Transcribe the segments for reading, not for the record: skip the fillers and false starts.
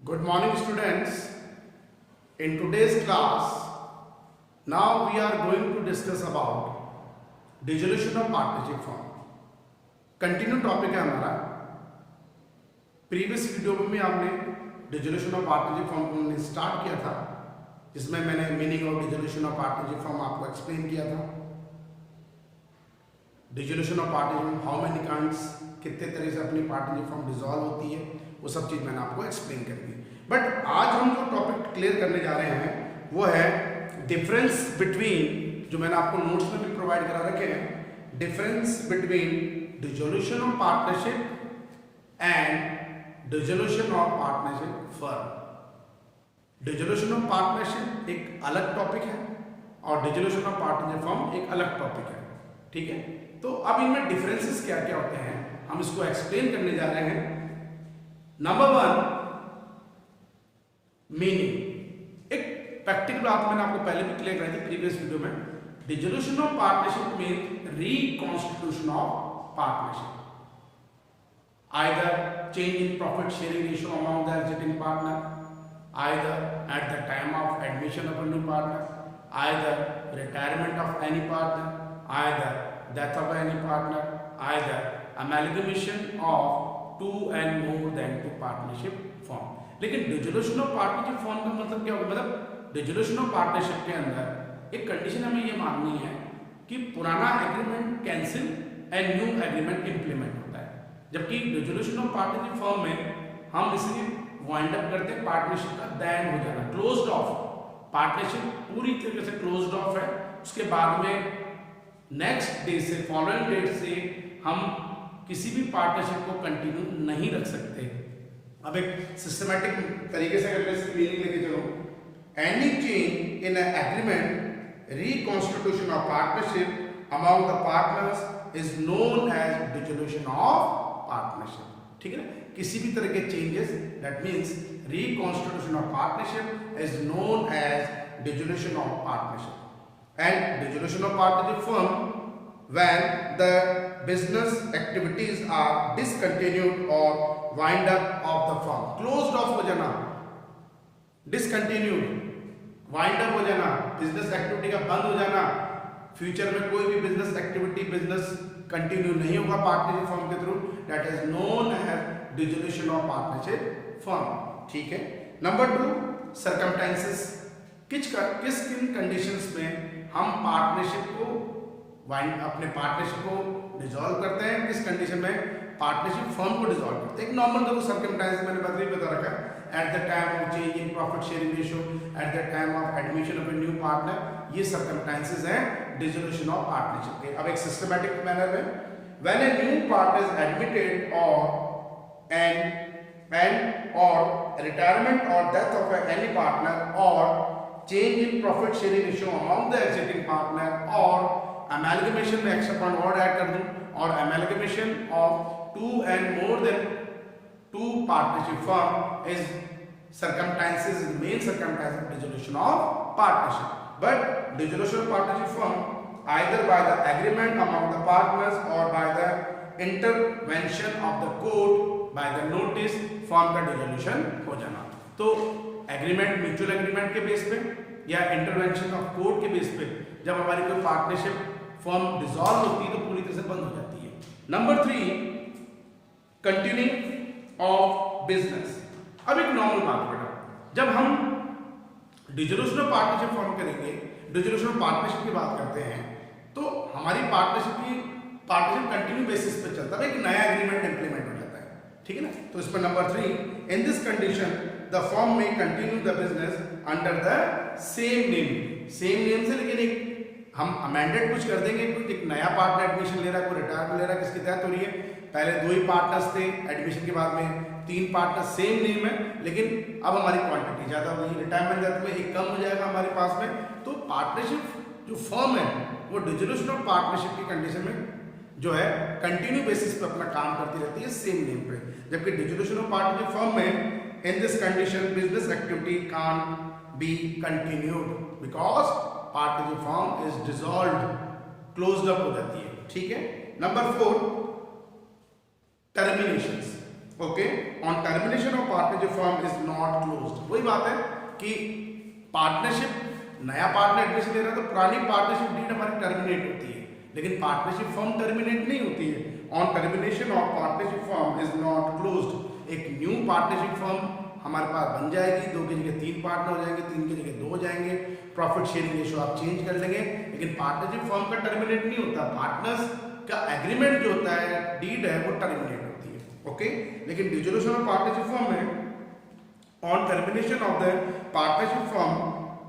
Good morning, students. In today's class, now we are going to discuss about dissolution of partnership form. Continue topic है हमारा. Previous video में भी हमने dissolution of partnership form को हमने start किया था, जिसमें मैंने meaning of dissolution of partnership form आपको एक्सप्लेन किया था. Dissolution of partnership, how many kinds, कितने तरह से अपनी पार्टनरशिप फॉर्म डिसॉल्व होती है, वो सब चीज़ मैंने आपको एक्सप्लेन कर दी. बट आज हम जो टॉपिक क्लियर करने जा रहे हैं वो है डिफरेंस बिटवीन, जो मैंने आपको नोट्स में भी प्रोवाइड करा रखे हैं, difference between dissolution of partnership and dissolution of partnership firm. Dissolution of partnership एक अलग टॉपिक है और डिसोल्यूशन ऑफ पार्टनरशिप फर्म एक अलग टॉपिक है. ठीक है, तो अब इनमें डिफरेंसेस क्या क्या होते हैं हम इसको एक्सप्लेन करने जा रहे हैं. Number one, meaning. एक प्रैक्टिकल बात मैंने आपको पहले भी क्लियर कराई थी प्रीवियस वीडियो में. Dissolution of partnership mean reconstitution of partnership, either change in profit sharing ratio among the existing partner, either at the time of admission of a new partner, either retirement of any partner, either death of any partner, either amalgamation of two and more than two partnership form. लेकिन dissolution of partnership form का मतलब क्या होगा? मतलब dissolution of partnership के अंदर एक condition हमें ये माननी है कि पुराना agreement cancel and new agreement implement होता है. जबकि डिसोल्यूशन ऑफ पार्टनरशिप फॉर्म में हम इसे वाइंड अप करते हैं पार्टनरशिप का दैन हो जाना, क्लोज्ड ऑफ. पार्टनरशिप पूरी तरीके से क्लोज्ड ऑफ है. उसके बाद में नेक्स्ट डे से, फॉलोइंग डेट से हम किसी भी पार्टनरशिप को कंटिन्यू नहीं रख सकते. अब एक सिस्टमैटिक तरीके से अगर इसकी मीनिंग लेके चलो, any change in agreement, reconstitution of partnership among the partners is known as dissolution of partnership. ठीक है ना, किसी भी तरह के changes, that means reconstitution of partnership is known as dissolution of partnership. And dissolution of partnership firm when the business activities are discontinued or wind up of the firm. closed off हो जाना, discontinued, wind up हो जाना, business activity का बंद हो जाना, future में कोई भी बिजनेस एक्टिविटी, बिजनेस कंटिन्यू नहीं होगा पार्टनरशिप फर्म के through, that is known as dissolution of partnership firm. ठीक है. Number two, circumstances. किन कंडीशंस में हम पार्टनरशिप को अपने पार्टनरशिप को डिसॉल्व करते हैं, किस कंडीशन में पार्टनरशिप फर्म को डिसॉल्व करते हैं. एक नॉर्मल देखो सर्कमस्टेंसेस मैंने पहले ही बता रखा है. Eight the time of change in profit sharing ratio, eight the time of admission of a new partner, ये सर्कमस्टेंसेस हैं डिसोल्यूशन ऑफ पार्टनरशिप के. अब एक सिस्टमैटिक मैनर में, when a new partner is admitted और एंड और retirement और death of any partner और change in profit sharing ratio among the existing partner और अमेलगमेशन में एक्स्ट्रा पॉइंट और ऐड कर दूं, और amalgamation of two and more than two partnership firm is circumstances, main circumstances of dissolution of partnership. But dissolution of partnership firm either by the agreement among the partners or by the intervention of the court by the notice firm का dissolution हो जाना. तो agreement, mutual agreement के base पे या intervention of court के base पे जब हमारी कोई पार्टनरशिप फर्म डिसॉल्व होती है तो पूरी तरह से बंद हो जाती है. Number three, continuing of business. अब एक नॉर्मल बात बेटा, जब हम डिसोल्यूशन ऑफ पार्टनरशिप फॉर्म करेंगे, डिसोल्यूशन ऑफ पार्टनरशिप की बात करते हैं, तो हमारी पार्टनरशिप कंटिन्यू बेसिस पे चलता है, एक नया एग्रीमेंट इंप्लीमेंट हो जाता है. ठीक है ना. तो इस पर number three, in this condition the firm may continue the business under the same name. Same name से, लेकिन एक हम अमेंडेड कुछ कर देंगे, कुछ एक नया पार्टनर एडमिशन ले रहा है, कोई रिटायरमेंट ले रहा है, किसकी तहत हो रही है, पहले दो ही पार्टनर्स थे, एडमिशन के बाद में तीन पार्टनर, सेम नेम है, लेकिन अब हमारी क्वांटिटी ज़्यादा हो गई, रिटायरमेंट डेथ में एक कम हो जाएगा हमारे पास में. तो पार्टनरशिप जो फर्म है वो डिसोल्यूशन ऑफ पार्टनरशिप की कंडीशन में जो है कंटिन्यू बेसिस पे अपना काम करती रहती है सेम नेम पे. जबकि डिसोल्यूशन ऑफ पार्टनरशिप फर्म में in this condition business activity can be continued because partnership firm is dissolved, closed up हो जाती है. ठीक है. Number four, terminations. Okay, on termination of partnership form is not closed. वही बात है कि पार्टनरशिप, नया पार्टनर एडमिशन ले रहा है तो पुरानी पार्टनरशिप डीड हमारी टर्मिनेट होती है, लेकिन पार्टनरशिप फॉर्म टर्मिनेट नहीं होती है। On termination of partnership form is not closed. एक न्यू पार्टनरशिप फॉर्म हमारे पास बन जाएगी, 2 की जगह 3 पार्टनर हो जाएंगे, 3 की जगह 2 हो जाएंगे, प्रॉफिट शेयरिंग रेशियो आप चेंज कर लेंगे, लेकिन पार्टनरशिप फॉर्म का टर्मिनेट नहीं होता। पार्टनर्स का एग्रीमेंट जो होता है, डीड है, वो टर्मिनेट होती है। ओके, लेकिन डिसोल्यूशन ऑफ पार्टनरशिप फॉर्म में on termination of the partnership form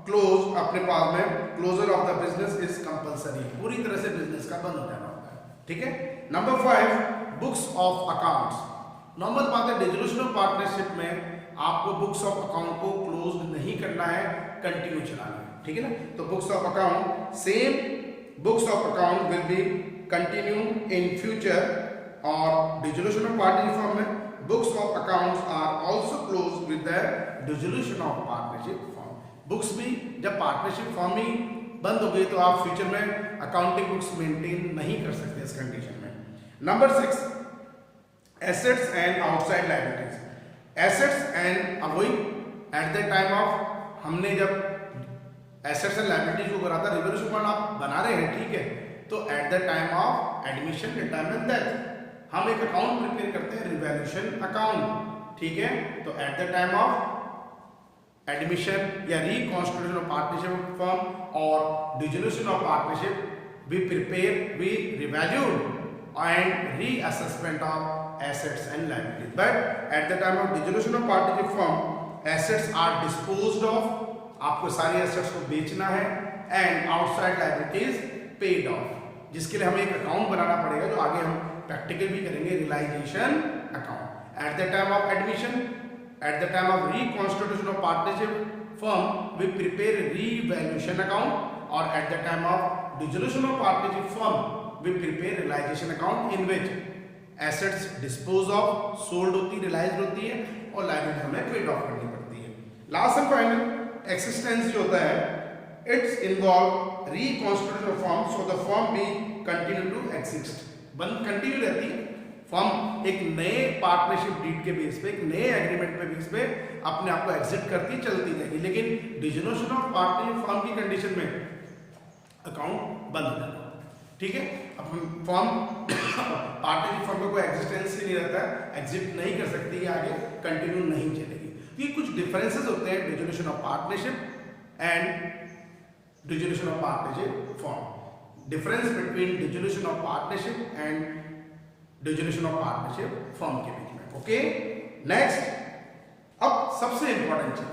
close, अपने पास में closure of the business is compulsory, पूरी तरह से बिजनेस का बंद हो जाना होता है। ठीक है। Number 5, books of accounts. Normal बात है, डिसोल्यूशन ऑफ पार्टनरशिप में आपको बुक्स ऑफ अकाउंट को क्लोज नहीं करना है, कंटिन्यू चलाना है। ठीक है ना। तो books of account, same books of account will be continue in future, और डिसोल्यूशन ऑफ पार्टनरशिप फॉर्म में books of accounts are also close with the dissolution of partnership form. Books भी जब पार्टनरशिप फॉर्म ही बंद हो गई तो आप future में अकाउंटिंग बुक्स मेंटेन नहीं कर सकते इस कंडीशन में। Number 6, assets and outside liabilities. Assets and, अब वही एट द टाइम ऑफ, हमने जब एसेट्स एंड लायबिलिटीज को करा था, रिवोल्यूशन फंड आप बना रहे हैं, ठीक है, तो at the time of admission, retirement, death हम एक अकाउंट प्रिपेयर करते हैं, रिवोल्यूशन अकाउंट। ठीक है। तो at the time of admission या रिकॉन्स्टिट्यूशन ऑफ पार्टनरशिप फर्म और dissolution of partnership we prepare, we revalued and reassessment of assets and liabilities. But at the time of dissolution of partnership firm, assets are disposed of, आपको सारी assets को बेचना है, and outside liabilities paid off, जिसके लिए हमें एक account बनाना पड़ेगा जो आगे हम प्रैक्टिकल भी करेंगे, realisation account. At the time of admission, at the time of reconstitution of partnership firm, we prepare revaluation account, और at the time of dissolution of partnership firm we prepare realization account in which assets dispose of, sold होती, realized होती है, और liability हमें paid off करनी पड़ती है। Last and final existence जो होता है, it's involve reconstitution of firm, so the firm be continue to exist, बंद कंटिन्यू रहती है फर्म, एक नए पार्टनरशिप डीड के बेस पे, एक नए एग्रीमेंट पे बेस पे अपने आप को एग्जिट करती चलती जाएगी, लेकिन डिसोल्यूशन ऑफ पार्टनरशिप फर्म की कंडीशन में अकाउंट बंद हो जाता है। ठीक है। अब हम फॉर्म पार्टनरशिप फॉर्म का कोई एग्जिस्टेंस ही नहीं रहता है, एग्जिट नहीं कर सकती है, आगे कंटिन्यू नहीं चलेगी। तो ये कुछ डिफरेंसेस होते हैं dissolution of partnership and dissolution of partnership form. Difference between dissolution of partnership and dissolution of partnership form के बीच में। ओके, नेक्स्ट, अब सबसे इंपॉर्टेंट चीज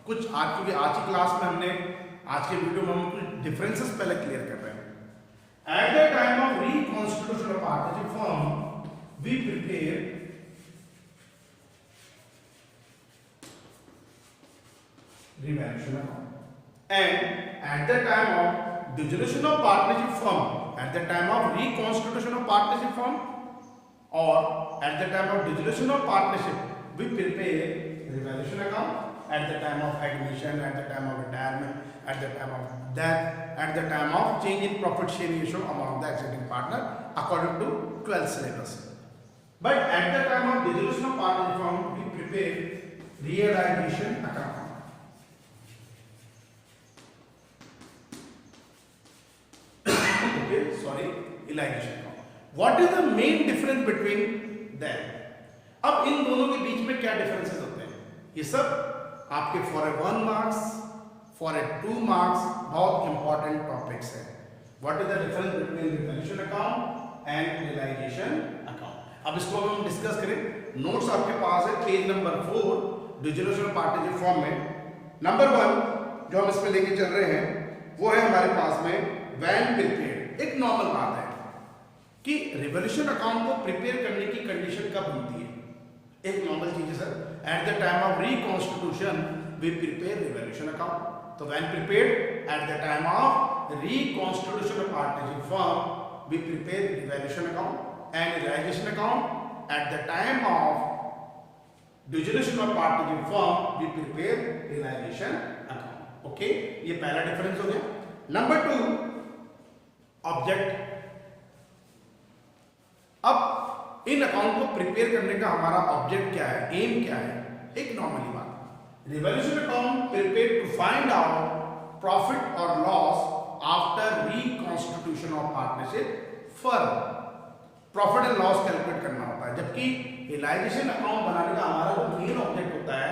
कुछ आज, क्योंकि आज की क्लास में हमने, आज के वीडियो में हम कुछ डिफरेंसेस पहले क्लियर कर रहे हैं। At the time of reconstitution of partnership firm, we prepare revaluation account, and at the time of dissolution of partnership firm, at the time of reconstitution of partnership firm, or at the time of dissolution of partnership, we prepare revaluation account. At the time of admission, at the time of retirement, at the time of death, at the time of change in profit share ratio among the exiting partner according to 12th syllabus. But at the time of dissolution of partnership firm, we prepare realization account. Okay, sorry, realization account. What is the main difference between them? अब इन दोनों के बीच में क्या differences होते हैं, ये सब आपके for a 1 marks, for a 2 marks बहुत इंपॉर्टेंट टॉपिक्स है। What is the difference between revaluation account and realisation account. अब इसको हम डिस्कस करें, नोट्स आपके पास है page number 4 dissolution of partnership form में। नंबर 1 जो हम इसमें लेके चल रहे हैं वो है हमारे पास में व्हेन प्रिपेयर्ड। एक नॉर्मल बात है कि रिवॉल्यूशन अकाउंट को प्रिपेयर करने की कंडीशन कब बनती है, एक नॉर्मल चीज है sir, at the time of reconstitution we prepare revolution account. तो when prepared at the time of reconstitution of partnership firm we prepare revolution account, and realisation account at the time of dissolution of partnership firm we prepare realisation account. Okay, ये पहला difference हो गया। Number 2, object. अब in account को prepare करने का हमारा object क्या है, एम क्या है? एक नॉर्मली बात, revaluation account prepare to find out profit और loss after reconstitution of partnership firm. Profit and loss calculate करना होता है, जबकि रियलाइजेशन अकाउंट बनाने का हमारा जो मेन ऑब्जेक्ट होता है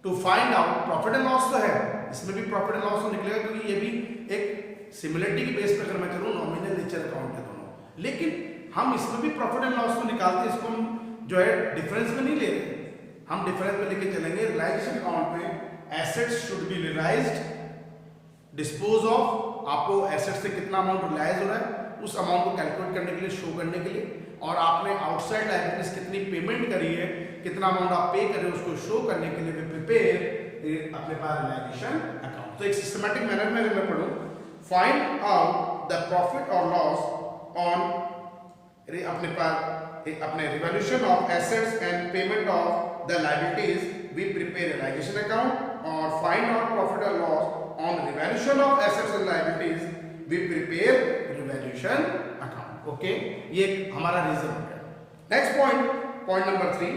to find out profit and loss. तो है, इसमें भी प्रॉफिट एंड लॉस निकलेगा, क्योंकि ये भी एक सिमिलरिटी की बेस पर अगर मैं चलूँ नॉमिनल नेचर अकाउंट है दोनों, लेकिन हम इसमें भी प्रॉफिट एंड लॉस को निकालते हैं। इसको हम जो है डिफरेंस में नहीं ले रहे, हम डिफरेंस में लेके चलेंगे। रियलाइजेशन अकाउंट में assets should be realised, dispose of, आपको एसेट से कितना अमाउंट रियलाइज हो रहा है उस अमाउंट को कैलकुलेट करने के लिए, शो करने के लिए, और आपने आउटसाइड लायबिलिटीज कितनी पेमेंट करी है, कितना अमाउंट आप पे कर रहे हो उसको शो करने के लिए प्रिपेयर अपने पास रियलाइजेशन अकाउंट। तो एक सिस्टमैटिक मैनर में अगर मैं पढ़ूं, फाइंड आउट द प्रॉफिट और लॉस ऑन अपने revaluation of assets and payment of the liabilities we prepare realisation account, और फाइंड आउट प्रॉफिट और loss on revaluation of assets and liabilities we prepare revaluation account. Okay, ये हमारा reason हो गया। Next point number 3,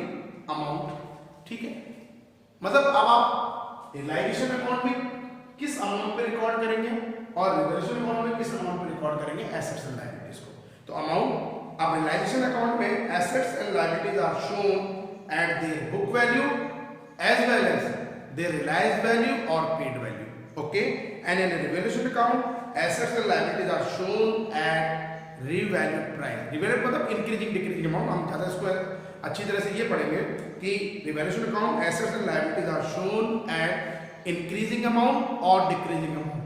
amount. ठीक है, मतलब अब आप रियलाइजेशन अकाउंट में किस अमाउंट पे रिकॉर्ड करेंगे और रिवैल्यूएशन अकाउंट में किस अमाउंट पे रिकॉर्ड करेंगे एसेट्स एंड लायबिलिटीज को। तो अमाउंट, अब रियलाइजेशन अकाउंट में assets and liabilities are shown at their book value as well as their realised value और paid value. Okay, and in revaluation account assets and liabilities are shown at revalued price. Revalued मतलब increasing decreasing amount. हम ज्यादा इसको अच्छी तरह से ये पढ़ेंगे कि revaluation account assets and liabilities are shown at increasing amount और डिक्रीजिंग अमाउंट।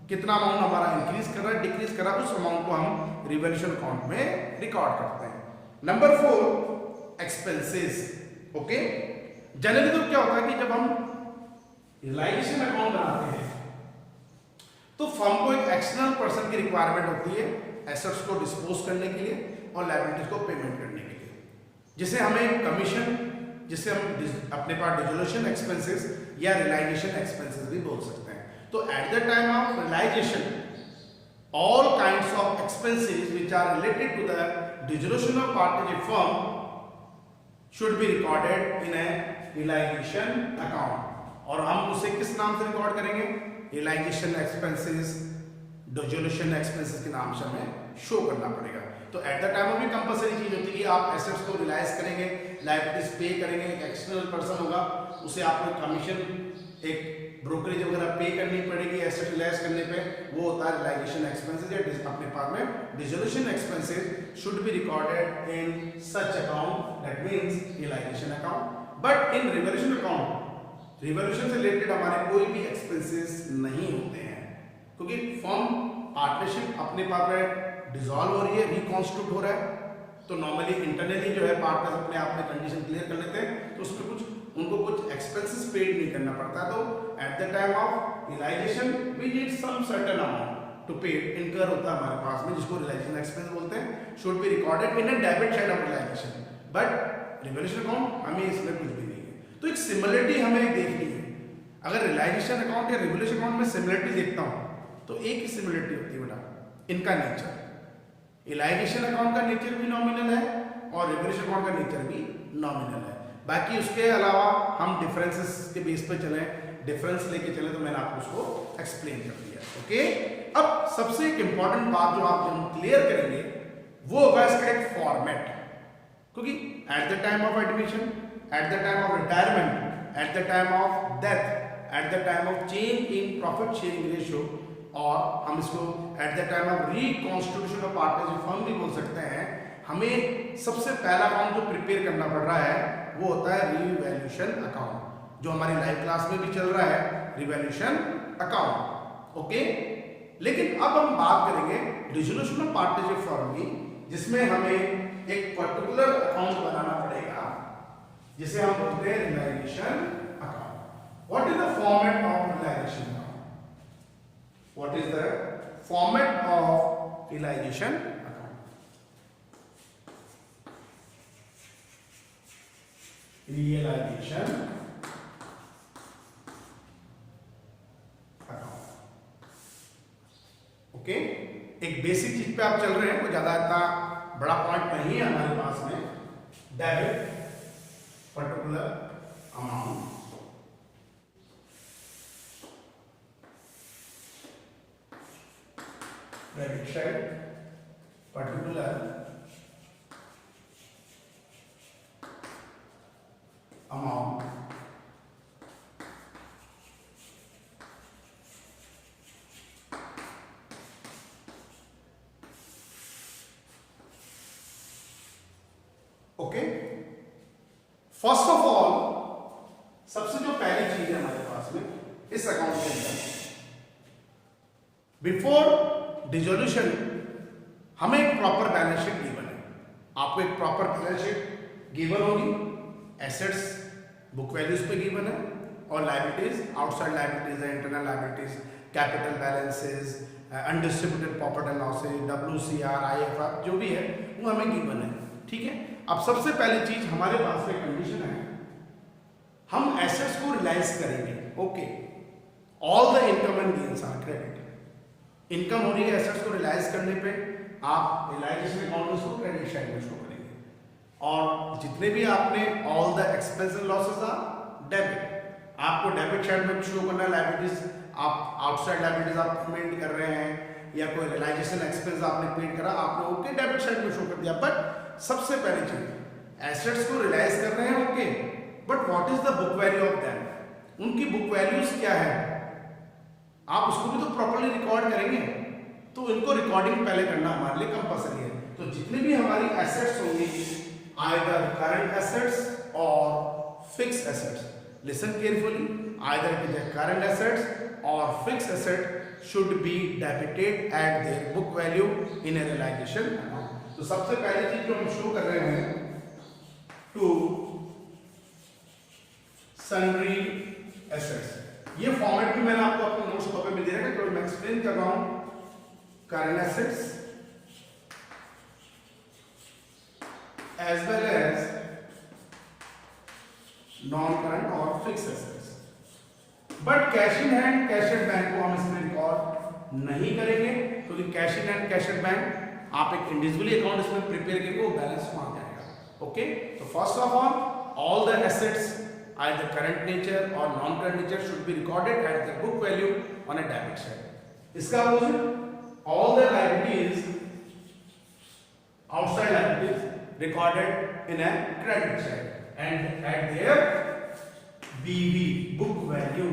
कितना अमाउंट हमारा इंक्रीज कर रहा है, डिक्रीज कर रहा है, उस अमाउंट को हम रिवैल्यूएशन अकाउंट में रिकॉर्ड करते हैं। Number 4, expenses. ओके, जनरली तो क्या होता है कि जब हम रियलाइजेशन अकाउंट बनाते हैं तो फर्म को एक एक्सटर्नल पर्सन की रिक्वायरमेंट होती है एसेट्स को डिस्पोज करने के लिए और लायबिलिटीज को पेमेंट करने के लिए, जिसे हमें कमीशन, जिसे हम अपने पास डिसोल्यूशन एक्सपेंसेस या रियलाइजेशन एक्सपेंसेस भी बोल सकते हैं। तो at the time of realisation all kinds of expenses which are related to the dissolution of partnership firm should be recorded in a realization account, और हम उसे किस नाम से रिकॉर्ड करेंगे? रियलाइजेशन एक्सपेंसेस, डिसोल्यूशन एक्सपेंसेस के नाम से हमें शो करना पड़ेगा। तो एट द टाइम ऑफ भी कंपलसरी चीज होती है कि आप एसेट्स को रियलाइज करेंगे, लायबिलिटीज पे करेंगे, एक एक्सटर्नल पर्सन होगा, उसे आपको कमीशन, एक ब्रोकरेज वगैरह पे करनी पड़ेगी एसेट रियलाइज करने पे, वो होता है रियलाइजेशन एक्सपेंसेस। या अपने पास में dissolution expenses should be recorded in such account, that means realisation account. But in revaluation account, revaluation से रिलेटेड हमारे कोई भी एक्सपेंसेस नहीं होते हैं, क्योंकि फर्म पार्टनरशिप अपने पास में डिसॉल्व हो रही है, रिकॉन्स्टिट्यूट हो रहा है, तो नॉर्मली इंटरनली जो है पार्टनर्स अपने आप में कंडीशन क्लियर कर लेते हैं, तो उसमें उनको कुछ एक्सपेंसेस पेड नहीं करना पड़ता। तो at the time of realisation we need some certain amount to pay, इनकर होता है हमारे पास में, जिसको रियलाइजेशन एक्सपेंस बोलते हैं, should be recorded in a debit side of realisation. But revaluation account हमें इसमें कुछ भी नहीं है। तो एक सिमिलरिटी हमें देखनी है। अगर रियलाइजेशन अकाउंट या रिवैल्यूएशन अकाउंट में सिमिलरिटी देखता हूं तो एक ही सिमिलरिटी होती है बेटा, इनका नेचर। रियलाइजेशन अकाउंट का नेचर भी नॉमिनल है और रिवैल्यूएशन अकाउंट का नेचर भी नॉमिनल है। बाकी उसके अलावा हम डिफरेंसेस के बेस पे चलें, डिफरेंस लेके चले, तो मैंने आपको उसको एक्सप्लेन कर दिया। ओके, अब सबसे एक इंपॉर्टेंट बात जो आप जब क्लियर करेंगे वो होगा इसका एक फॉर्मेट, क्योंकि eight the time of admission, eight the time of retirement, eight the time of death, eight the time of change in profit sharing ratio, और हम इसको eight the time of reconstitution of partnership firm भी बोल सकते हैं। हमें सबसे पहला अकाउंट जो प्रिपेयर करना पड़ रहा है वो होता है रिवैल्यूएशन अकाउंट, जो हमारी लाइव क्लास में भी चल रहा है, रिवैल्यूएशन अकाउंट। ओके, लेकिन अब हम बात करेंगे डिसोल्यूशन ऑफ पार्टनरशिप फर्म की, जिसमें हमें एक पर्टिकुलर अकाउंट बनाना पड़ेगा जिसे हम बोलते हैं realisation account. What is the format of realisation account? What is the format of realisation account? Realisation account. Okay, एक बेसिक चीज पे आप चल रहे हैं, कोई ज्यादा इतना बड़ा पॉइंट नहीं है हमारे पास में, debit particular amount, credit side particular amount, okay. First of all सबसे जो पहली चीज है हमारे पास में इस अकाउंट के अंदर, बिफोर डिसोल्यूशन हमें एक प्रॉपर बैलेंस शीट गिवन है। आपको एक प्रॉपर बैलेंस शीट गिवन होगी, एसेट्स बुक वैल्यूज पे गिवन है और लायबिलिटीज आउटसाइड लायबिलिटीज है, internal liabilities, capital balances, undistributed profit and losses, WCR, IFR जो भी है वो हमें गिवन है, ठीक है। अब सबसे पहली चीज हमारे पास में कंडीशन है, हम एसेट्स को रियलाइज करेंगे, okay. All the income and gains are credit, income हो रही है एसेट्स को रियलाइज करने पे, आप रियलाइजेशन अकाउंट उसको क्रेडिट साइड में शो करेंगे, और जितने भी आपने all the expense and losses are debit, आपको डेबिट साइड में शो करना है। लायबिलिटीज आप आउटसाइड लायबिलिटीज आप पेमेंट कर रहे हैं या कोई रियलाइजेशन एक्सपेंस आपने पेड करा, आपने ओके डेबिट साइड में शो कर दिया। बट सबसे पहली चीज एसेट्स को रियलाइज कर रहे हैं, okay, but what is the book value of them, उनकी बुक वैल्यूज क्या है, आप उसको भी तो प्रॉपर्ली रिकॉर्ड करेंगे, तो इनको रिकॉर्डिंग पहले करना हमारे लिए कंपल्सरी है। तो जितनी भी हमारी एसेट्स होंगी, आइदर करंट एसेट्स और fix assets, listen carefully, either it is current assets और fix asset should be debited at their book value in a realization amount। तो सबसे पहली चीज जो हम शो कर रहे हैं, टू सन्ड्री एसेट्स, ये फॉर्मेट भी मैंने आपको अपने नोट्स कॉपी में दे रखा है, तो मैं एक्सप्लेन कर रहा हूं। Current assets as well as non current और fix assets, but cash in hand cash at bank को हम इसमें रिकॉर्ड नहीं करेंगे, क्योंकि cash in hand cash at bank आप एक इंडिविजुअली अकाउंट इसमें प्रिपेयर करेंगे, वो बैलेंस वहां जाएगा, ओके। तो first of all the assets either current nature or non current nature should be recorded at the book value on a debit side। इसका opposite, all the liabilities outside liabilities recorded in a credit side and at their BV book value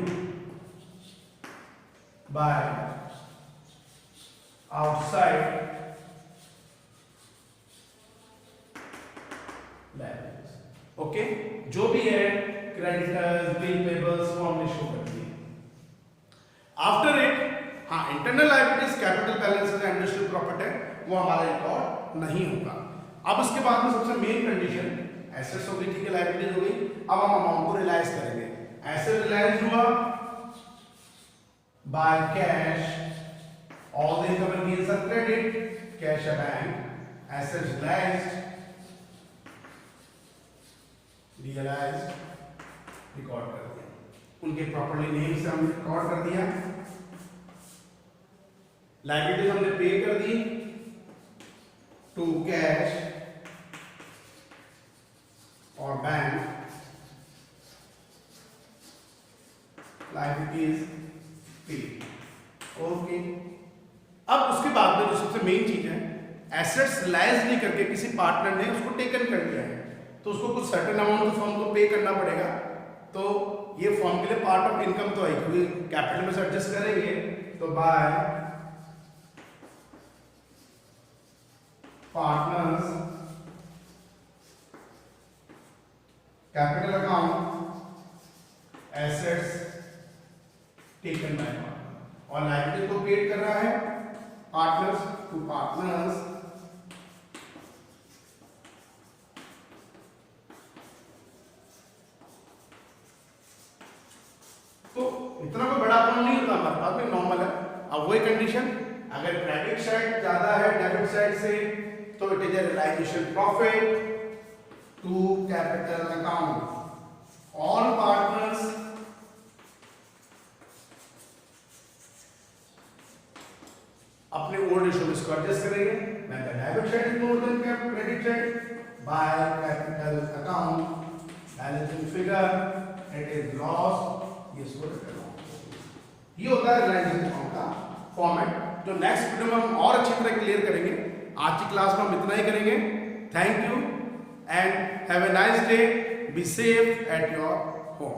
by outside liabilities, okay. जो भी है creditors, bill pebbles वो हमने show कर दिए। After it, हाँ, internal liabilities, capital balances and industrial profit है, वो हमारा रिकॉर्ड नहीं होगा। अब उसके बाद में सबसे मेन कंडीशन, एसेट्स हो गई, ठीक है, लायबिलिटीज हो गई, अब हम अमाउंट को रियलाइज करेंगे। एसेट रियलाइज हुआ by cash, all the income and gains are credit, cash at bank, assets realised, realised, record कर दिया, उनके प्रॉपर्ली नेम से हमने रिकॉर्ड कर दिया। लायबिलिटीज हमने पे कर दी टू कैश और बैंक, लायबिलिटीज पे, ओके। अब उसके बाद में जो सबसे मेन चीज है, एसेट्स रियलाइज नहीं करके किसी पार्टनर ने उसको टेकन कर लिया है, तो उसको कुछ सर्टेन अमाउंट तो फर्म को पे करना पड़ेगा। तो ये फर्म के लिए पार्ट ऑफ इनकम तो है, क्योंकि कैपिटल में से एडजस्ट करेंगे, तो bye partners capital account assets taken by partner, और लायबिलिटी को पेड कर रहा है पार्टनर्स टू पार्टनर्स तो इतना कोई बड़ा अमाउंट नहीं होता हमारे पास में, नॉर्मल है। अब वही कंडीशन, अगर क्रेडिट साइड ज्यादा है डेबिट साइड से, तो it is a realisation profit to capital account, all partners अपने ओल्ड रेशियो में इसको एडजस्ट करेंगे, when the debit side is more than credit side, by capital account balancing figure, it is loss, ये सूरत account. ये होता है Reliance account का format, जो नेक्स्ट वीडियो में हम और अच्छी तरह क्लियर करेंगे। आज की क्लास में हम इतना ही करेंगे। Thank you and have a nice day, be safe at your home.